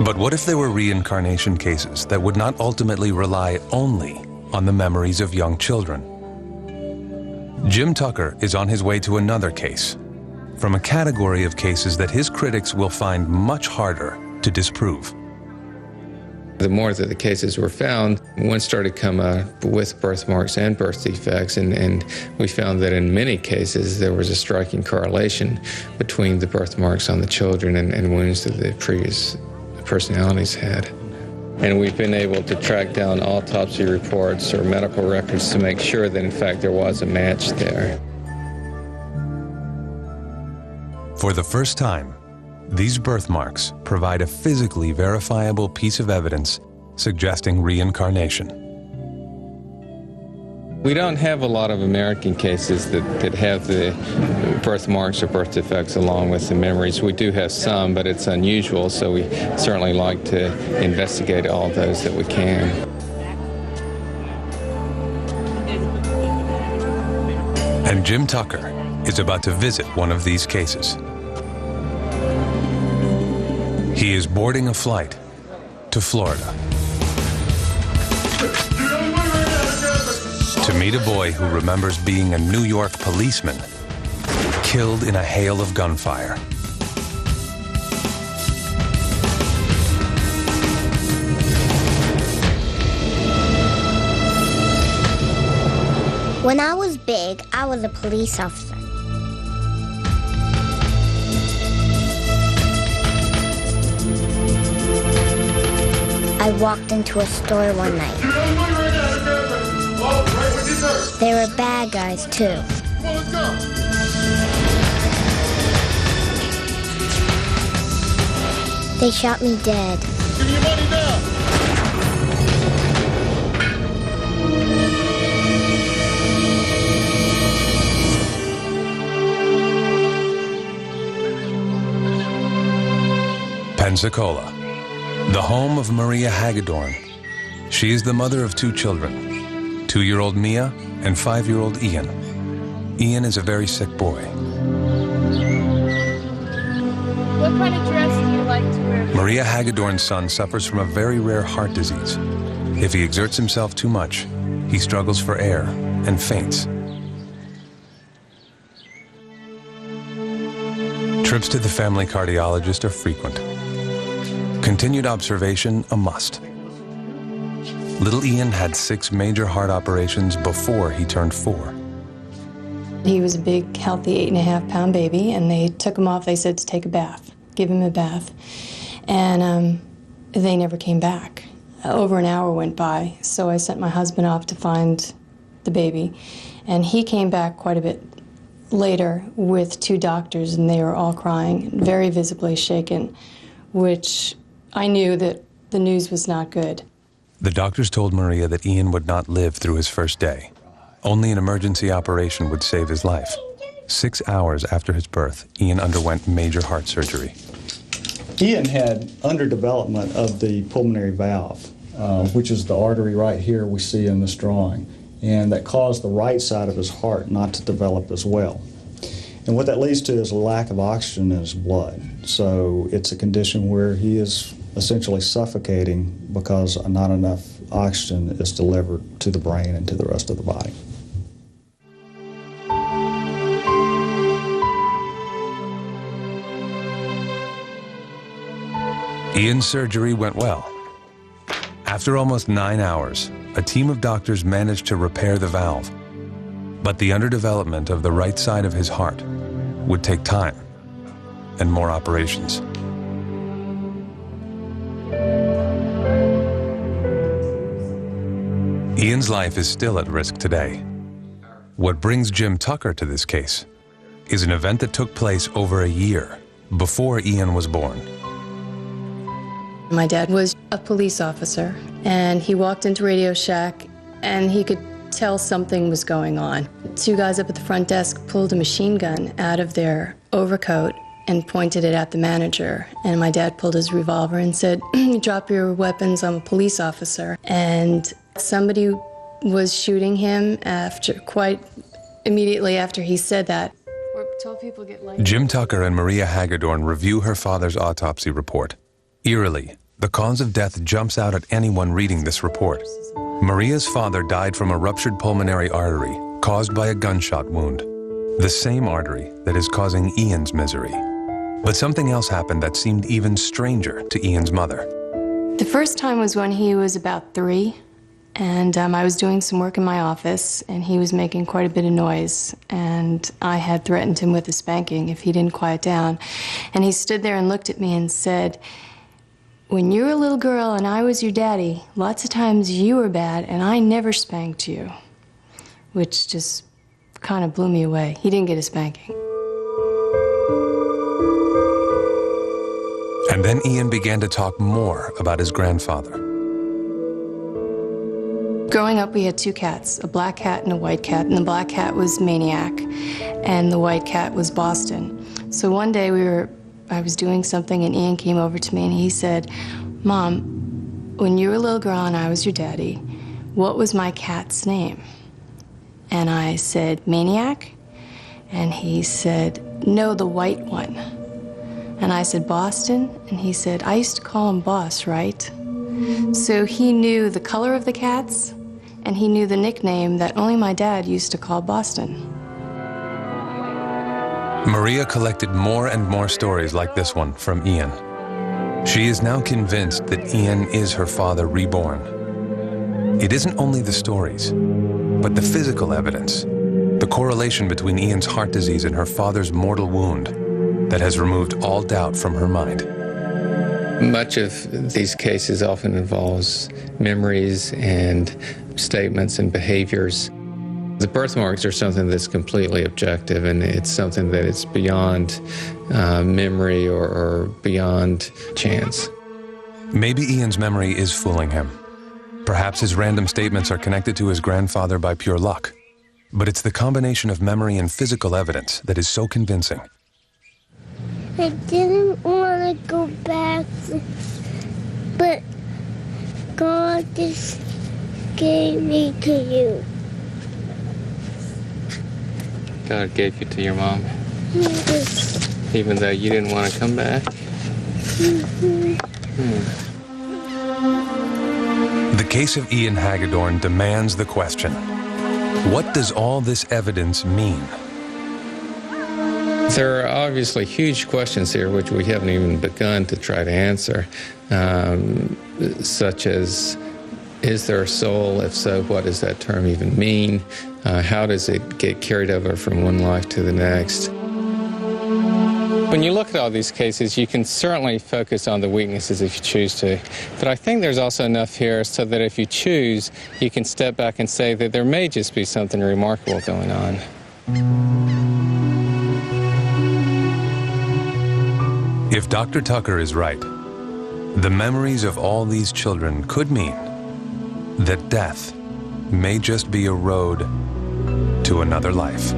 But what if there were reincarnation cases that would not ultimately rely only on the memories of young children? Jim Tucker is on his way to another case, from a category of cases that his critics will find much harder to disprove. The more that the cases were found, one started to come up with birthmarks and birth defects, and we found that in many cases there was a striking correlation between the birthmarks on the children and wounds that the previous personalities had. And we've been able to track down autopsy reports or medical records to make sure that in fact there was a match there. For the first time, these birthmarks provide a physically verifiable piece of evidence suggesting reincarnation. We don't have a lot of American cases that have the birthmarks or birth defects along with the memories. We do have some, but it's unusual, so we certainly like to investigate all those that we can. And Jim Tucker is about to visit one of these cases. He is boarding a flight to Florida to meet a boy who remembers being a New York policeman killed in a hail of gunfire. When I was big, I was a police officer. I walked into a store one night. They were bad guys, too. They shot me dead. Give me your money now. Pensacola, the home of Maria Hagedorn. She is the mother of 2 children, 2-year-old Mia and 5-year-old Ian. Ian is a very sick boy. What kind of dress do you like to wear? Maria Hagedorn's son suffers from a very rare heart disease. If he exerts himself too much, he struggles for air and faints. Trips to the family cardiologist are frequent. Continued observation a must. Little Ian had 6 major heart operations before he turned 4. He was a big, healthy 8.5-pound baby, and they took him off. They said to take a bath, give him a bath. And they never came back. Over an hour went by, so I sent my husband off to find the baby. And he came back quite a bit later with 2 doctors, and they were all crying, very visibly shaken, which I knew that the news was not good. The doctors told Maria that Ian would not live through his first day. Only an emergency operation would save his life. 6 hours after his birth, Ian underwent major heart surgery. Ian had underdevelopment of the pulmonary valve, which is the artery right here we see in this drawing, and that caused the right side of his heart not to develop as well. And what that leads to is a lack of oxygen in his blood. So it's a condition where he is essentially suffocating because not enough oxygen is delivered to the brain and to the rest of the body. Ian's surgery went well. After almost 9 hours, a team of doctors managed to repair the valve. But the underdevelopment of the right side of his heart would take time and more operations. Ian's life is still at risk today. What brings Jim Tucker to this case is an event that took place over a year before Ian was born. My dad was a police officer, and he walked into Radio Shack, and he could tell something was going on. 2 guys up at the front desk pulled a machine gun out of their overcoat and pointed it at the manager. And my dad pulled his revolver and said, "Drop your weapons, I'm a police officer." And somebody was shooting him quite immediately after he said that. We're told people get light. Jim Tucker and Maria Hagedorn review her father's autopsy report. Eerily, the cause of death jumps out at anyone reading this report. Maria's father died from a ruptured pulmonary artery caused by a gunshot wound, the same artery that is causing Ian's misery. But something else happened that seemed even stranger to Ian's mother. The first time was when he was about 3, and I was doing some work in my office, and he was making quite a bit of noise, and I had threatened him with a spanking if he didn't quiet down. And he stood there and looked at me and said, "When you were a little girl and I was your daddy, lots of times you were bad and I never spanked you," which just kind of blew me away. He didn't get a spanking. And then Ian began to talk more about his grandfather. Growing up, we had 2 cats, a black cat and a white cat, and the black cat was Maniac, and the white cat was Boston. So one day I was doing something, and Ian came over to me and he said, "Mom, when you were a little girl and I was your daddy, what was my cat's name?" And I said, "Maniac?" And he said, "No, the white one." And I said, "Boston?" And he said, "I used to call him Boss, right?" So he knew the color of the cats, and he knew the nickname that only my dad used to call Boston. Maria collected more and more stories like this one from Ian. She is now convinced that Ian is her father reborn. It isn't only the stories, but the physical evidence, the correlation between Ian's heart disease and her father's mortal wound that has removed all doubt from her mind. Much of these cases often involves memories and statements and behaviors. The birthmarks are something that's completely objective, and it's something that is beyond memory or beyond chance. Maybe Ian's memory is fooling him. Perhaps his random statements are connected to his grandfather by pure luck. But it's the combination of memory and physical evidence that is so convincing. I didn't want to go back, but God just gave me to you. God gave you to your mom, even though you didn't want to come back? The case of Ian Hagedorn demands the question, what does all this evidence mean? There are obviously huge questions here which we haven't even begun to try to answer, such as, is there a soul? If so, what does that term even mean? How does it get carried over from one life to the next? When you look at all these cases, you can certainly focus on the weaknesses if you choose to. But I think there's also enough here so that if you choose, you can step back and say that there may just be something remarkable going on. If Dr. Tucker is right, the memories of all these children could mean that death may just be a road to another life.